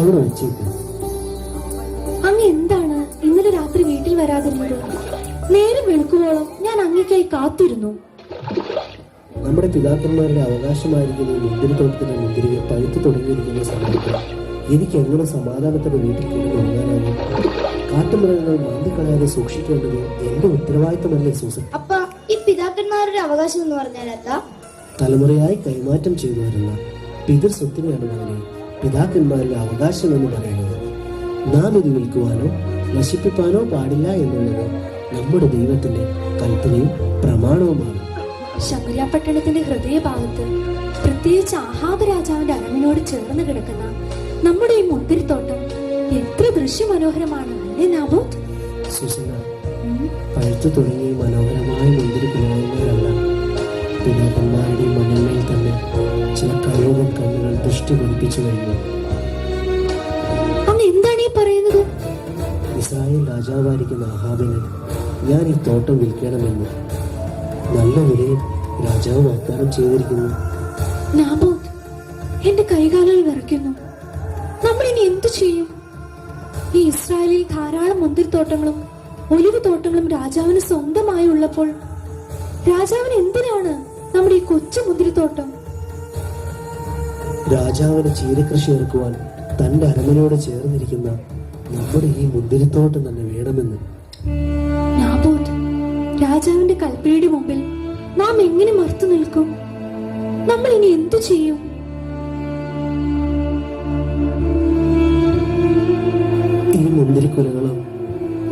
അവിടെ വെച്ചേക്ക്. അങ്ങ് എന്താണ് ഇന്നലെ രാത്രി വീട്ടിൽ വരാതിരുന്നത്? നേരം വെളുക്കുവോളം ഞാൻ അങ്ങേക്കായി കാത്തിരുന്നു. നമ്മുടെ പിതാക്കന്മാരുടെ അവകാശമായിരിക്കുന്ന ഈ മുന്തിരിത്തോട്ടത്തിന്റെ മുന്തിരികൾ പഴുത്തു തുടങ്ങിയിരിക്കുന്ന സമയത്ത് എനിക്ക് എങ്ങനെ സമാധാനത്തോടെ വീട്ടിൽ കയറി ഉറങ്ങാനാകും? കാട്ടുമൃഗങ്ങൾ മാന്തിക്കളയാതെ സൂക്ഷിക്കേണ്ടത് എന്റെ ഉത്തരവാദിത്തമല്ലേ സൂസൻ? അപ്പ ഈ പിതാക്കന്മാരുടെ അവകാശം എന്ന് പറഞ്ഞാൽ എന്താ? തലമുറയായി കൈമാറ്റം ചെയ്തു വരുന്ന പിതൃ സ്വത്തിനെയാണ് മകനെ പിതാക്കന്മാരുടെ അവകാശം എന്ന് പറയുന്നത്. നാം ഇത് വിൽക്കുവാനോ നശിപ്പിക്കാനോ പാടില്ല എന്നുള്ളത് നമ്മുടെ ദൈവത്തിന്റെ കൽപ്പനയും പ്രമാണവുമാണ്. ശമര്യ പട്ടണത്തിന്റെ ഹൃദയഭാഗത്ത്, പ്രത്യേകിച്ച് ആഹാബ് രാജാവിന്റെ അരമനോട് ചേർന്ന് കിടക്കുന്ന നമ്മുടെ ഈ മുന്തിരിത്തോട്ടം എത്ര ദൃശ്യമനോഹരമാണ് അല്ലേ നാബോത്ത്? സുസന, പഴുത്തു തുടങ്ങിയ മനോഹരമായ മുന്തിരി കുലകളല്ല പിതാക്കന്മാരുടെ മണ്ണിന്മേൽ തന്നെ ചില കഴിവുകൾ കണ്ണുകൾ ദൃഷ്ടി പതിപ്പിച്ചു കഴിഞ്ഞു. അങ്ങ് എന്താണ് ഈ പറയുന്നത്? ഇസ്രായേൽ രാജാവായിരിക്കുന്ന ആഹാബിന് ഞാൻ ഈ തോട്ടം വിൽക്കണമെന്ന് നല്ല വിലയിൽ രാജാവ് വാഗ്ദാനം ചെയ്തിരിക്കുന്നു. നാബോത്ത്, എന്റെ കൈകാലുകൾ വിറയ്ക്കുന്നു. നമ്മൾ ഇനി എന്തു ചെയ്യും? ഈ ഇസ്രായേലിൽ ധാരാളം മുന്തിരിത്തോട്ടങ്ങളും ഒലിവ് തോട്ടങ്ങളും രാജാവിന് സ്വന്തമായി ഉള്ളപ്പോൾ രാജാവിന് എന്തിനാണ് നമ്മുടെ ഈ കൊച്ചു മുന്തിരിത്തോട്ടം? രാജാവിന് ചീരകൃഷി ഇറക്കുവാൻ തന്റെ അരമനയോട് ചേർന്നിരിക്കുന്ന നമ്മുടെ ഈ മുന്തിരിത്തോട്ടം തന്നെ വേണമെന്ന്. നാബോത്ത്, രാജാവിന്റെ കൽപ്പനയുടെ മുമ്പിൽ നാം എങ്ങനെ മറുത്തു നിൽക്കും? നമ്മൾ ഇനി എന്തു ചെയ്യും? ഈ മുന്തിരിക്കുലകളും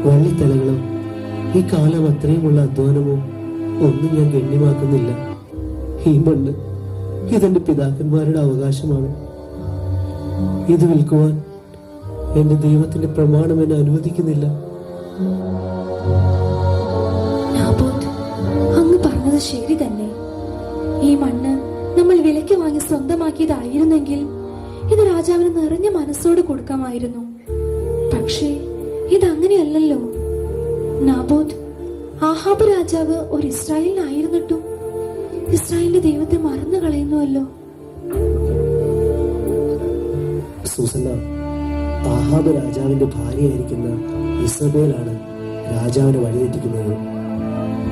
വള്ളിത്തലകളും ഈ കാലം അത്രയുമുള്ള അധ്വാനമോ ഒന്നും ഞാൻ ഗണ്യമാക്കുന്നില്ല. ഈ മണ്ണ് ഇതെന്റെ പിതാക്കന്മാരുടെ അവകാശമാണ്. ഇത് വിൽക്കുവാൻ എന്റെ ദൈവത്തിന്റെ പ്രമാണം എന്നെ അനുവദിക്കുന്നില്ല. അങ്ങ് പറഞ്ഞത് ശരി തന്നെ. ഈ മണ്ണ് നമ്മൾ വിലയ്ക്ക് വാങ്ങി സ്വന്തമാക്കിയതായിരുന്നെങ്കിൽ ഇത് രാജാവിന് നിറഞ്ഞ മനസ്സോട് കൊടുക്കാമായിരുന്നു. പക്ഷേ ഇതങ്ങനെയല്ലല്ലോ. നാബോത്ത്, ആഹാബ് രാജാവ് ഒരു ഇസ്രായേലിനായിരുന്നിട്ടും ഇസ്രായേലിന്റെ ദൈവത്തെ മറന്നു കളയുന്നുവല്ലോ. സൂസന്ന, ആഹാബ് രാജാവിന്റെ ഭാര്യയായിരിക്കുന്ന ഇസബേലാണ് രാജാവിനെ വഴിതെറ്റിക്കുന്നത്.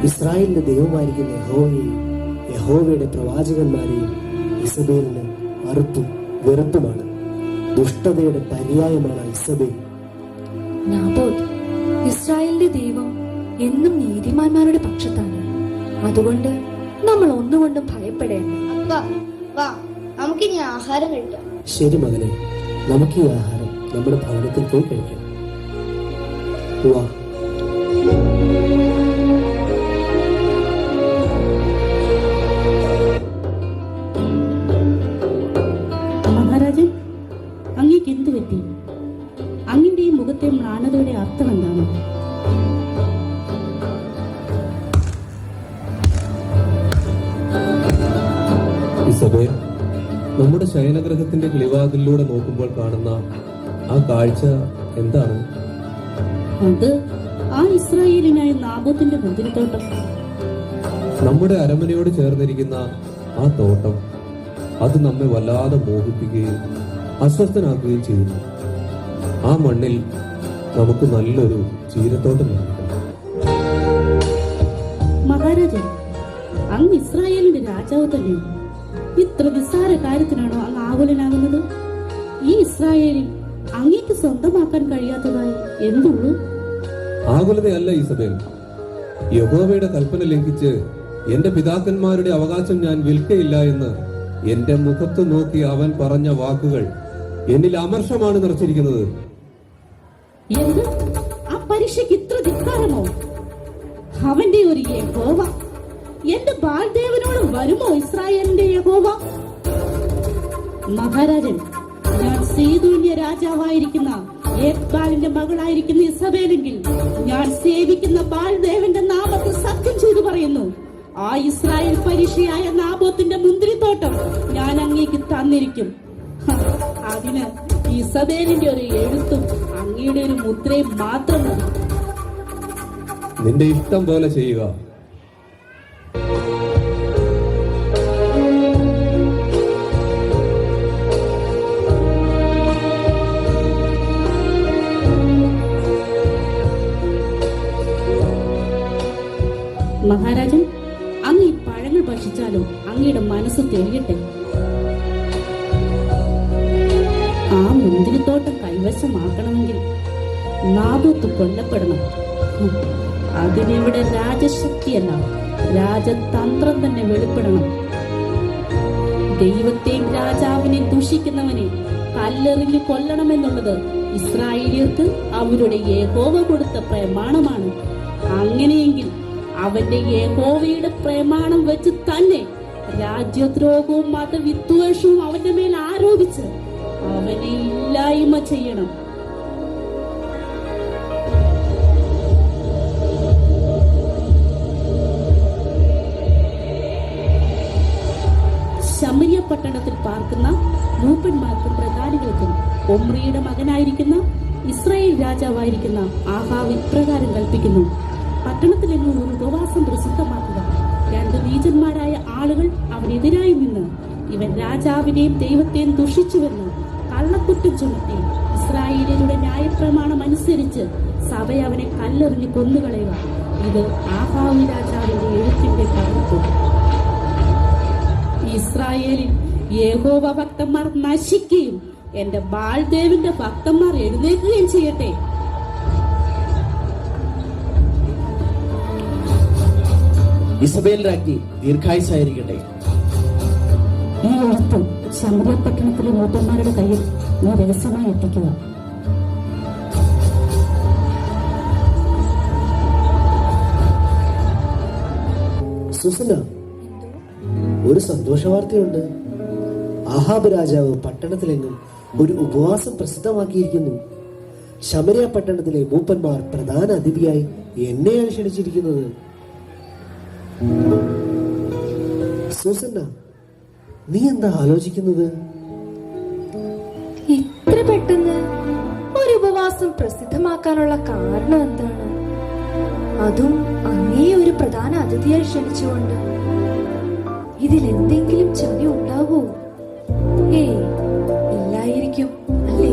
ഇസ്രായേലിന്റെ ദൈവമായിരിക്കുന്ന യഹോവയെയും യഹോവയുടെ പ്രവാചകന്മാരെയും ഇസബേലിന് അറുപ്പും വെറുപ്പുമാണ്. ദുഷ്ടതയുടെ പര്യായമാണ് ഇസബേൽ. നാബോത്ത്, ഇസ്രായേലിന്റെ ദൈവം എന്നും നീതിമാന്മാരുടെ പക്ഷത്താണ്. അതുകൊണ്ട് നമ്മൾ ഒന്നുകൊണ്ടും ഭയപ്പെടേണ്ട. അപ്പ വാ, നമുക്കിനി ആഹാരം കഴിക്കാം. ശരി മകനെ, നമുക്ക് ഈ ആഹാരം നമ്മുടെ ഭവനത്തിൽ പോയി കഴിക്കാം. വാ. മഹാരാജൻ, അങ്ങേക്ക് എന്തു പറ്റി? അങ്ങിന്റെ ഈ മുഖത്തെ മ്ലാനതയുടെ അർത്ഥം എന്താണ്? ഇസബേൽ, നമ്മുടെ ശയനഗ്രഹത്തിന്റെ കിളിവാതിലൂടെ നോക്കുമ്പോൾ കാണുന്ന ആ കാഴ്ച എന്താണ്? അത് ആ ഇസ്രായേലിനായ നാബോത്തിന്റെ മുന്തിരിത്തോട്ടം. നമ്മുടെ അരമനയോട് ചേർന്നിരിക്കുന്ന ആ തോട്ടം, അത് നമ്മെ വല്ലാതെ മോഹിപ്പിക്കുകയും അസ്വസ്ഥനാക്കുകയും ചെയ്യുന്നു. ആ മണ്ണിൽ നമുക്ക് നല്ലൊരു ചീരത്തോട്ടം നിർമ്മിക്കണം. മഹാരാജൻ, അങ്ങ് ഇസ്രായേലിന്റെ രാജാവ് തന്നെ. ഇത്ര നിസ്സാര കാര്യത്തിനാണോ അങ്ങ് ആകുലനാകുന്നത്? ഈ ഇസ്രായേലിൽ അങ്ങേക്ക് സ്വന്തമാക്കാൻ കഴിയാത്തതായി എന്തുള്ളൂ? ആകുലതയല്ല ഇസബേൽ, യഹോവയുടെ കൽപ്പന ലംഘിച്ച് എന്റെ പിതാക്കന്മാരുടെ അവകാശം ഞാൻ വിൽക്കയില്ല എന്ന് എന്റെ മുഖത്ത് നോക്കി അവൻ പറഞ്ഞ വാക്കുകൾ എന്നിൽ അമർഷമാണ് നിറച്ചിരിക്കുന്നത്. എന്ത്? ആ പരീക്ഷയ്ക്ക് ഇത്ര ധിക്കാരമോ? അവന്റെ ഒരു യഹോവ എന്റെ ബാൽദേവനോട് വരുമോ ഇസ്രായേലിന്റെ യഹോവ? മഹാരാജൻ, ഞാൻ സീതൂന്യ രാജാവായിരിക്കുന്ന ഏത്ബാലിന്റെ മകളായിരിക്കുന്ന ഇസബേലെങ്കിൽ ഞാൻ സേവിക്കുന്ന ബാൽദേവന്റെ നാമത്തിൽ സത്യം ചെയ്തു പറയുന്നു, ആ ഇസ്രായേൽ പരീക്ഷയായ നാബോത്തിന്റെ മുന്തിരിത്തോട്ടം ഞാൻ അങ്ങേക്ക് തന്നിരിക്കും. അതിന് ഇസബേലിന്റെ ഒരു എഴുത്തും അങ്ങയുടെ ഒരു മുദ്രയും മാത്രം മതി. നിന്റെ ഇഷ്ടം പോലെ ചെയ്യുക. മഹാരാജൻ, അങ്ങ് ഈ പഴങ്ങൾ ഭക്ഷിച്ചാലും അങ്ങയുടെ മനസ്സ് തെളിയട്ടെ. ആ മുന്തിരിത്തോട്ടം കൈവശമാക്കണമെങ്കിൽ നാബോത്ത് കൊല്ലപ്പെടണം. അതിനിവിടെ രാജശക്തിയല്ല, രാജതന്ത്രം തന്നെ വെളിപ്പെടണം. ദൈവത്തെയും രാജാവിനെയും ദുഷിക്കുന്നവനെ കല്ലെറിഞ്ഞു കൊല്ലണമെന്നുള്ളത് ഇസ്രായേലിയർക്ക് അവരുടെ യഹോവ കൊടുത്ത പ്രമാണമാണ്. അങ്ങനെയെങ്കിൽ അവന്റെ യഹോവയുടെ പ്രമാണം വെച്ച് തന്നെ രാജ്യദ്രോഹവും മതവിദ്വേഷവും അവന്റെ മേൽ ആരോപിച്ച് അവനെ ഇല്ലായ്മ ചെയ്യണം. ശമരിയ പട്ടണത്തിൽ പാർക്കുന്ന മൂപ്പന്മാർക്കും പ്രധാനികൾക്കും ഒമ്രിയുടെ മകനായിരിക്കുന്ന ഇസ്രായേൽ രാജാവായിരിക്കുന്ന ആഹാവ് ഇപ്രകാരം കൽപ്പിക്കുന്നു: പട്ടണത്തിലെങ്ങും ഒരു ഉപവാസം പ്രസിദ്ധമാക്കുക. 2 നീചന്മാരായ ആളുകൾ അവനെതിരായി നിന്ന് ഇവൻ രാജാവിനെയും ദൈവത്തെയും ദുഷിച്ചുവെന്ന് കള്ളക്കുറ്റം ചുമത്തി ഇസ്രായേലിയുടെ ന്യായപ്രമാണം അനുസരിച്ച് സഭ അവനെ കല്ലെറിഞ്ഞ് കൊന്നുകളയുക. ഇത് ആഹാവ് രാജാവിന്റെ എഴുത്തിന്റെ പകർപ്പ്. ഇസ്രായേലിൽ യഹോവ ഭക്തന്മാർ നശിക്കുകയും എന്റെ ബാൽദേവിന്റെ ഭക്തന്മാർ എഴുന്നേൽക്കുകയും ചെയ്യട്ടെ. ഇസബേൽ രാജ്ഞി ദീർഘായുസായിരിക്കട്ടെ. ഈ എഴുത്ത് ശമരിയ പട്ടണത്തിലെ മൂപ്പന്മാരുടെ കയ്യിൽ നീ രഹസ്യമായി എത്തിക്കുക. സുസന, ഒരു സന്തോഷ വാർത്തയുണ്ട്. ആഹാബ് രാജാവ് പട്ടണത്തിലെങ്ങും ഒരു ഉപവാസം പ്രസിദ്ധമാക്കിയിരിക്കുന്നു. ശമരിയ പട്ടണത്തിലെ മൂപ്പന്മാർ പ്രധാന അതിഥിയായി എന്നെയാണ് ക്ഷണിച്ചിരിക്കുന്നത്. സുസന്ന, നീ എന്താ ആലോചിക്കുന്നത്? ഇത്ര പെട്ടെന്ന് ഒരു ഉപവാസം പ്രസിദ്ധമാക്കാനുള്ള കാരണം എന്താണ്? അതും അങ്ങേ ഒരു പ്രധാന അതിഥിയായി ക്ഷണിച്ചുകൊണ്ട്. ഇതിലെന്തെങ്കിലും ചതി ഉണ്ടാവോ? ഇല്ലായിരിക്കും, അല്ലേ?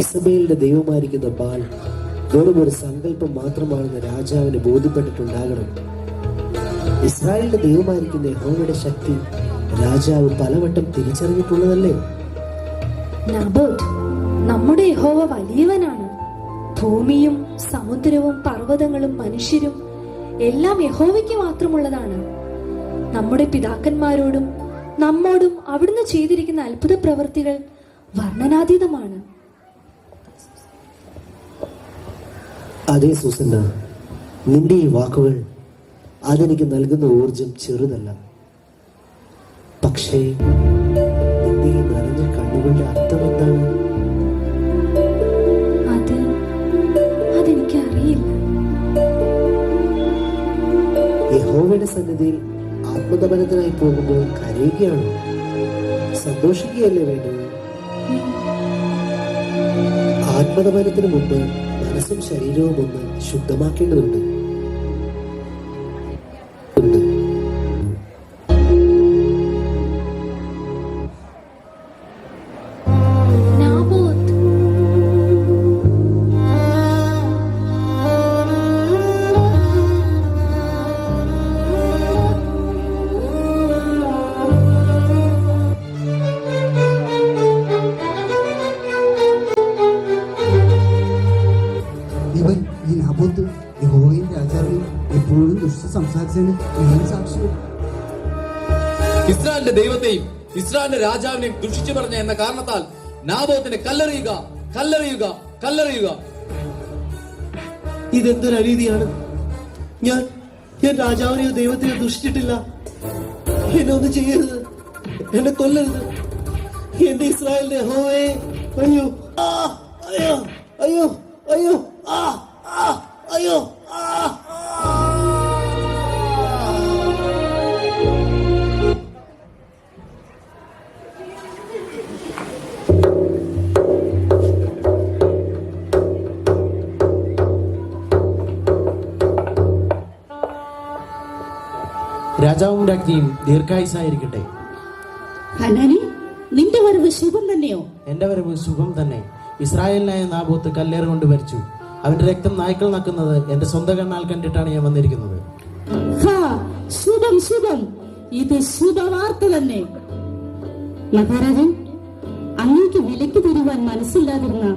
ഇസബേലിന്റെ ദൈവമായിരിക്കുന്ന ബാൽ വെറും ഒരു സങ്കല്പം മാത്രമാണെന്ന് രാജാവിന് ബോധ്യപ്പെട്ടിട്ടുണ്ടാകണം. ഇസ്രായേലിന്റെ ദൈവമായിരിക്കുന്ന യഹോവയുടെ ശക്തി രാജാവ് പലവട്ടം തിരിച്ചറിഞ്ഞിട്ടുള്ളതല്ലേ? നാബോത്ത്, നമ്മുടെ യഹോവ വലിയവനാണ്. ഭൂമിയും സമുദ്രവും പർവ്വതങ്ങളും മനുഷ്യരും എല്ലാം യഹോവയ്ക്ക് മാത്രമുള്ളതാണ്. നമ്മുടെ പിതാക്കന്മാരോടും നമ്മോടും അവിടുന്ന് ചെയ്തിരിക്കുന്ന അത്ഭുത പ്രവൃത്തികൾ വർണ്ണനാതീതമാണ്. അതേ സുസന്ന, നിന്റെ ഈ വാക്കുകൾ അതെനിക്ക് നൽകുന്ന ഊർജം ചെറുതല്ല. പക്ഷേ നിന്റെ ഈ നിറഞ്ഞ കണ്ണുകളുടെ അർത്ഥം എന്താണ്? അതെനിക്ക് അറിയില്ല. യഹോവയുടെ സന്നിധിയിൽ ആത്മതപനത്തിനായി പോകുമ്പോൾ കരയുകയാണോ, സന്തോഷിക്കുകയല്ലേ വേണ്ടത്? ആത്മതപനത്തിന് മുമ്പ് മനസ്സും ശരീരവും ഒന്ന് ശുദ്ധമാക്കേണ്ടതുണ്ട്. ഇവൻ ഈ നാബോത്ത് യഹോവയും രാജാവിനും എപ്പോഴും ദുഷ്ട സംസാരിച്ചതിന് ഞാൻ സാക്ഷിയും. ഇസ്രായേലിന്റെ ദൈവത്തെയും ഇസ്രായേലിന്റെ രാജാവിനെയും ദുഷിച്ചു പറഞ്ഞ എന്ന കാരണത്താൽ നാബോത്തിനെ കല്ലെറിയുക, കല്ലെറിയുക, കല്ലെറിയുക. ഇതെന്തൊരു അനീതിയാണ്! ഞാൻ രാജാവിനെയോ ദൈവത്തെയോ ദുഷിച്ചിട്ടില്ല. എന്നെ ഒന്നും ചെയ്യരുത്, എന്നെ കൊല്ലരുത്. എന്റെ ഇസ്രായേലിന്റെ യഹോവേ, അയ്യോ, അയ്യോ, അയ്യോ, അയ്യോ, അയ്യോ, രാജാവും രാജ്ഞിയും ദീർഘായുസായിരിക്കട്ടെ. ഹനാനി, നിന്റെ വരവ് ശുഭം തന്നെയോ? എന്റെ വരവ് സുഖം തന്നെ. ഇസ്രായേലിനായ നാബോത്ത് കല്ലേറ് കൊണ്ട് മരിച്ചു. അവന്റെ രക്തം നായ്ക്കൾ നക്കുന്നത് എന്റെ സ്വന്തം കണ്ണാൽ കണ്ടിട്ടാണ് ഞാൻ വന്നിരിക്കുന്നത്. ഹാ, ശുഭം ശുഭം, ഇത് ശുഭവാർത്ത തന്നെ. മഹാരാജൻ, അങ്ങേക്ക് വിലയ്ക്ക് തരുവാൻ മനസ്സില്ലാതിരുന്ന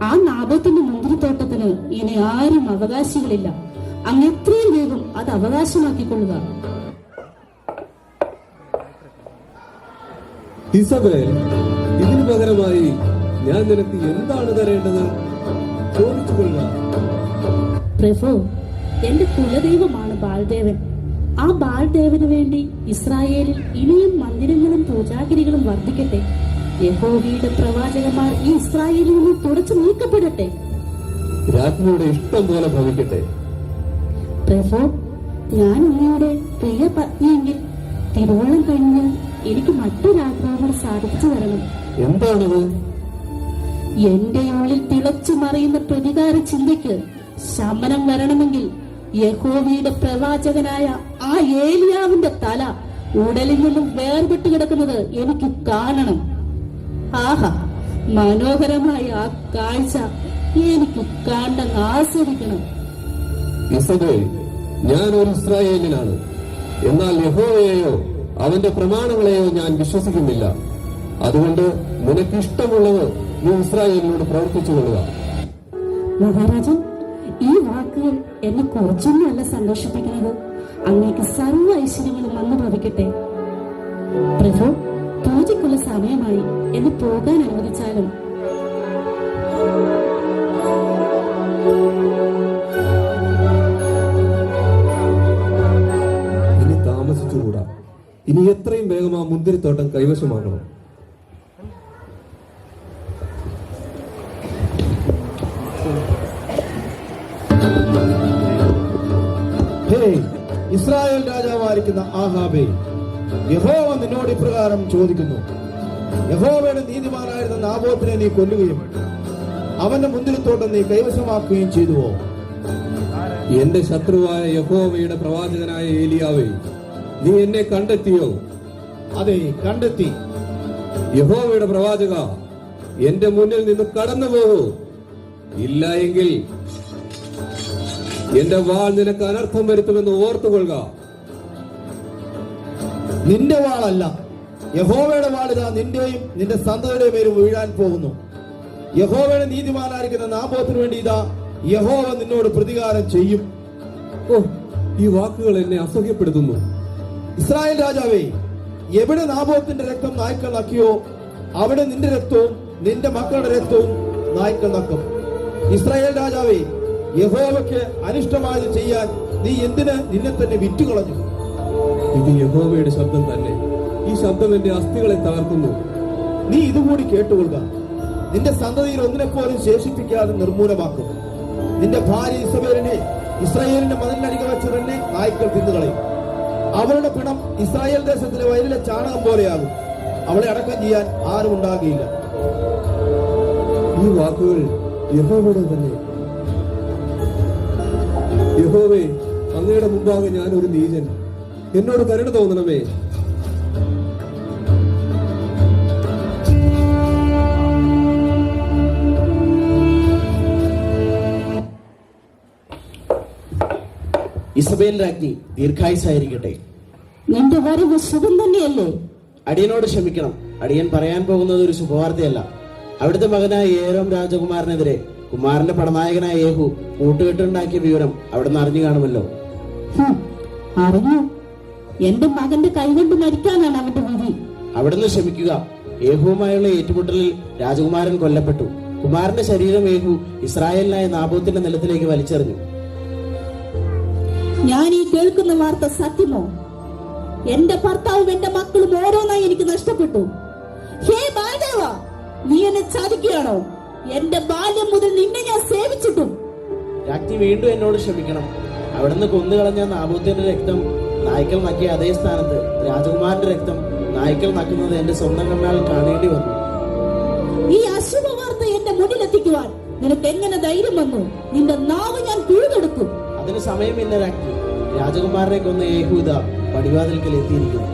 ആ നാബോത്തിന്റെ മുന്തിരിത്തോട്ടത്തിന് ഇനി ആരും അവകാശികളില്ല. അങ്ങ് എത്രയും വേഗം അത് അവകാശമാക്കിക്കൊള്ളുക. ഇസബേൽ, ഇതിനു പകരമായി ഞാൻ നിനക്ക് എന്താണ് തരേണ്ടത്? ചോദിച്ചുകൊള്ളുക. പ്രഭു, എന്റെ കുലദൈവമാണ് ബാൽദേവൻ. ആ ബാൽദേവന് വേണ്ടി ഇസ്രായേലിൽ ഇനിയും മന്ദിരങ്ങളും പൂജാഗിരികളും വർദ്ധിക്കട്ടെ. യഹോവയുടെ പ്രവാചകന്മാർ ഈ ഇസ്രായേലിൽ നിന്ന് തുടച്ചു നീക്കപ്പെടട്ടെ. രാജ്ഞിയുടെ ഇഷ്ടം പോലെ ഭവിക്കട്ടെ. പ്രഭു, ഞാൻ അങ്ങയുടെ പ്രിയ പത്നിയെങ്കിൽ തിരുവോളം കഴിഞ്ഞാൽ എനിക്ക് മറ്റൊരാഗ്രഹങ്ങൾ സാധിച്ചു തരണം. എന്താണത്? എന്റെ ഉള്ളിൽ തിളച്ചു മറിയുന്ന പ്രതികാര ചിന്തയ്ക്ക് ശമനം വരണമെങ്കിൽ യഹോവയുടെ പ്രവാചകനായ ആ ഏലിയാവിന്റെ തല ഉടലിൽ നിന്നും വേർപെട്ട് കിടക്കുന്നത് എനിക്ക് കാണണം. ആഹാ, മനോഹരമായ ആ കാഴ്ച എനിക്ക് കണ്ടങ്ങ് ആസ്വദിക്കണം. ഇസബേൽ, ഞാൻ ഒരു ഇസ്രായേലിനാണ്. എന്നാൽ യഹോവയെയോ അവന്റെ പ്രമാണങ്ങളെയോ ഞാൻ വിശ്വസിക്കുന്നില്ല. അതുകൊണ്ട് നിനക്ക് ഇഷ്ടമുള്ളത് നീ ഇസ്രായേലിനോട് പ്രവർത്തിച്ചുകൊള്ളുക. മഹാരാജൻ, ഈ വാക്കുകൾ എന്നെ കുറച്ചൊന്നുമല്ല സന്തോഷിപ്പിക്കുന്നത്. അങ്ങേക്ക് സർവ്വ ഐശ്വര്യങ്ങളും വന്നു ഭവിക്കട്ടെ. പ്രഭു, പൂജയ്ക്കുള്ള സമയമായി. എന്നെ പോകാൻ അനുവദിച്ചാലും. ഇനി താമസിച്ചുകൂടാ. ഇനി എത്രയും വേഗം ആ മുന്തിരിത്തോട്ടം കൈവശമാക്കണം. ഇസ്രായേൽ രാജാവായിരിക്കുന്ന ആഹാബേ, യഹോവ നിന്നോട് ഇപ്രകാരം ചോദിക്കുന്നു: യഹോവയുടെ നീതിമാനായിരുന്ന നാബോത്തിനെ നീ കൊല്ലുകയും അവന്റെ മുന്തിരിത്തോട്ടം നീ കൈവശമാക്കുകയും ചെയ്തുവോ? എന്റെ ശത്രുവായ യഹോവയുടെ പ്രവാചകനായ ഏലിയാവേ, നീ എന്നെ കണ്ടെത്തിയോ? അതെ, കണ്ടെത്തി. യഹോവയുടെ പ്രവാചക, എന്റെ മുന്നിൽ നിന്ന് കടന്നു പോകൂ. ഇല്ല എങ്കിൽ എന്റെ വാൾ നിനക്ക് അനർത്ഥം വരുത്തുമെന്ന് ഓർത്തുകൊള്ളുക. നിന്റെ വാളല്ല, യഹോവയുടെ വാളിതാ നിന്റെയും നിന്റെ സന്തതിയുടെ പേരും വീഴാൻ പോകുന്നു. യഹോവയുടെ നീതിമാനായിരിക്കുന്ന നാബോത്തിന് വേണ്ടി ഇതാ യഹോവ നിന്നോട് പ്രതികാരം ചെയ്യും. ഓ, ഈ വാക്കുകൾ എന്നെ അസഹ്യപ്പെടുത്തുന്നു. ഇസ്രായേൽ രാജാവേ, എവിടെ നാബോത്തിന്റെ രക്തം നായ്ക്കൾ നക്കിയോ അവിടെ നിന്റെ രക്തവും നിന്റെ മക്കളുടെ രക്തവും നായ്ക്കൾ നക്കും. ഇസ്രായേൽ രാജാവേ, യഹോവയ്ക്ക് അനിഷ്ടമായത് ചെയ്യാൻ നീ എന്തിന് നിന്നെ തന്നെ വിറ്റുകളഞ്ഞു? ഇത് യഹോവയുടെ ശബ്ദം തന്നെ. ഈ ശബ്ദം എന്റെ അസ്ഥികളെ തകർക്കുന്നു. നീ ഇതുകൂടി കേട്ടുകൊള്ളുക. നിന്റെ സന്തതിയിൽ ഒന്നിനെപ്പോലും ശേഷിപ്പിക്കാതെ നിർമൂലമാക്കും. നിന്റെ ഭാര്യ ഇസബേലിനെ ഇസ്രായേലിന്റെ മതിലിനരികെ വെച്ച് തന്നെ നായ്ക്കൾ തിന്നുകളയും. അവളുടെ പിണം ഇസ്രായേൽ ദേശത്തിലെ വയലിലെ ചാണകം പോലെയാകും. അവളെ അടക്കം ചെയ്യാൻ ആരും ഉണ്ടാകുകയില്ല. ഈ വാക്കുകൾ യഹോവയുടെ തന്നെ. യഹോവേ, അങ്ങയുടെ മുമ്പാകെ ഞാൻ ഒരു നീചൻ. എന്നോട് കരുണ തോന്നണമേ. ഇസബേൽ രാജ്ഞി ദീർഘായുസായിരിക്കട്ടെ. നിന്റെ വരവ് ശുഭം തന്നെയല്ലേ? അടിയനോട് ക്ഷമിക്കണം. അടിയൻ പറയാൻ പോകുന്നത് ഒരു ശുഭവാർത്തയല്ല. അവിടുത്തെ മകനായ ഏരോം രാജകുമാരനെതിരെ കുമാരന്റെ പടനായകനായ യേഹു കൂട്ടുകെട്ടുണ്ടാക്കിയ വിവരം അവിടുന്ന് അറിഞ്ഞു കാണുമല്ലോ. അറിഞ്ഞു. എന്റെ മകന്റെ കൈകൊണ്ട് മരിക്കാനാണ് അവന്റെ വിധി. അവിടുന്ന് ക്ഷമിക്കുക. യേഹുവുമായുള്ള ഏറ്റുമുട്ടലിൽ രാജകുമാരൻ കൊല്ലപ്പെട്ടു. കുമാരന്റെ ശരീരം യേഹു ഇസ്രായേലിനായ നാബോത്തിന്റെ നിലത്തിലേക്ക് വലിച്ചെറിഞ്ഞു. ഞാൻ ഈ കേൾക്കുന്ന വാർത്ത സത്യമോ? എന്റെ ഭർത്താവും എന്റെ മക്കളും ഓരോന്നായി എനിക്ക് നഷ്ടപ്പെട്ടു. ഹേ ബാലദേവ, നീ എന്നെ ചതിക്കുകയാണോ? എന്റെ ബാല്യം മുതൽ നിന്നെ ഞാൻ സേവിച്ചിട്ടും. രാജ്ഞി വീണ്ടും എന്നോട് ക്ഷമിക്കണം. അവിടുന്ന് കൊന്നുകളഞ്ഞ നാബോത്തിന്റെ രക്തം നായ്ക്കൾ നക്കിയ അതേ സ്ഥാനത്ത് രാജകുമാരന്റെ രക്തം നായ്ക്കൾ നക്കുന്നത് എന്റെ സ്വന്തം കണ്ണാൽ കാണേണ്ടി വന്നു. ഈ അശുഭ വാർത്ത എന്റെ മുന്നിലെത്തിക്കുവാൻ നിനക്ക് എങ്ങനെ ധൈര്യം വന്നു? നിന്റെ നാവ് ഞാൻ പിഴുതെടുക്കും. അതിന് സമയമില്ല രാജ്ഞി. രാജകുമാരനെ കൊന്ന യേഹൂദ പടിവാതിൽക്കൽ എത്തിയിരിക്കുന്നു.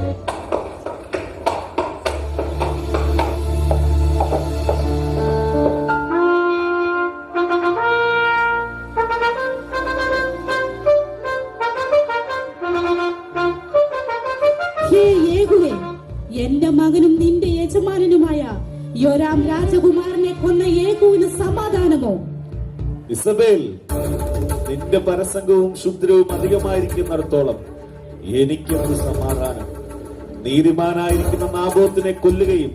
യോരാം രാജകുമാരനെ കൊന്ന യേഹൂവിന് സമാധാനമോ? ഇസബേൽ, നിന്റെ പരസംഗവും ക്ഷുദ്രവും അധികമായിരിക്കുന്നിടത്തോളം എനിക്കെന്ത് സമാധാനം? നീതിമാനായിരിക്കുന്ന നാബോത്തിനെ കൊല്ലുകയും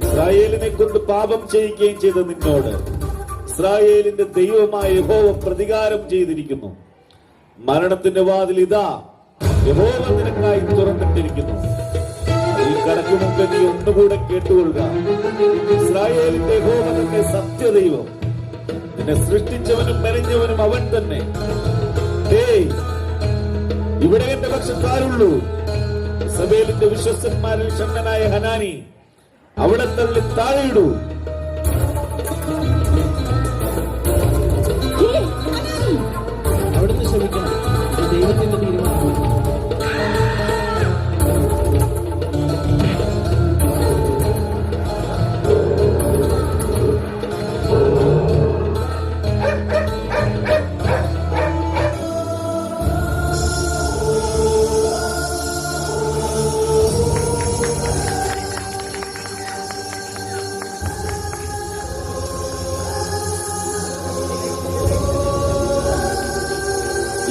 ഇസ്രായേലിനെ കൊണ്ട് പാപം ചെയ്യിക്കുകയും ചെയ്ത നിന്നോട് ഇസ്രായേലിന്റെ ദൈവമായ യഹോവ പ്രതികാരം ചെയ്തിരിക്കുന്നു. മരണത്തിന്റെ വാതിൽ ഇതാ യഹോവ നിനക്കായി തുറന്നിട്ടിരിക്കുന്നു. ഈ കടക്കു മുമ്പ് നീ ഒന്നുകൂടെ കേട്ടുകൊള്ളുക. ഇസ്രായേലിന്റെ യഹോവ തന്നെ സത്യദൈവം. നിന്നെ സൃഷ്ടിച്ചവനും മെനഞ്ഞവനും അവൻ തന്നെ. ഇവിടെ എന്റെ പക്ഷക്കാരുള്ളൂ. ഇസബേലിന്റെ വിശ്വസ്തന്മാരിൽ ഷണ്ഡനായ ഹനാനി, അവിടെ തള്ളി താഴെയിടൂ. അവിടുന്ന് ക്ഷമിക്കണം, ഇത് ദൈവത്തിന്റെ തീരുമാനമാണ്.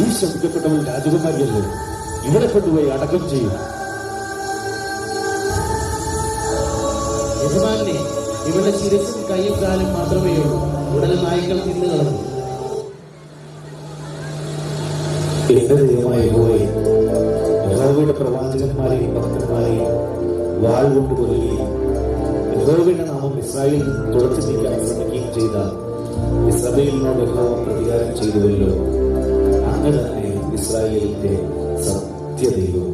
ഈ ശപിക്കപ്പെട്ടവൾ രാജകുമാരിയല്ലേ, ഇവിടെ കൊണ്ടുപോയി അടക്കം ചെയ്യും. യജമാനെ, ഇവിടെ ശിരസും കൈയും കാലും മാത്രമേ ഉള്ളൂ. ഉടനെ നായ്ക്കൾ തിന്നു കളഞ്ഞു. എന്റെ ദൈവമായ യഹോവേ, യഹോവയുടെ പ്രവാചകന്മാരെയും ഭക്തന്മാരെയും വാൾ കൊണ്ട് കൊല്ലുകയും യഹോവയുടെ നാമം ഇസ്രായേലിൽ നിന്ന് തുടച്ചു നീക്കാൻ ശ്രമിക്കുകയും ചെയ്ത ഇസ്രായേലിനോട് യഹോവ പ്രതികാരം ചെയ്തുവല്ലോ. അങ്ങനെ തന്നെ ഇസ്രായേലിന്റെ സത്യദൈവം.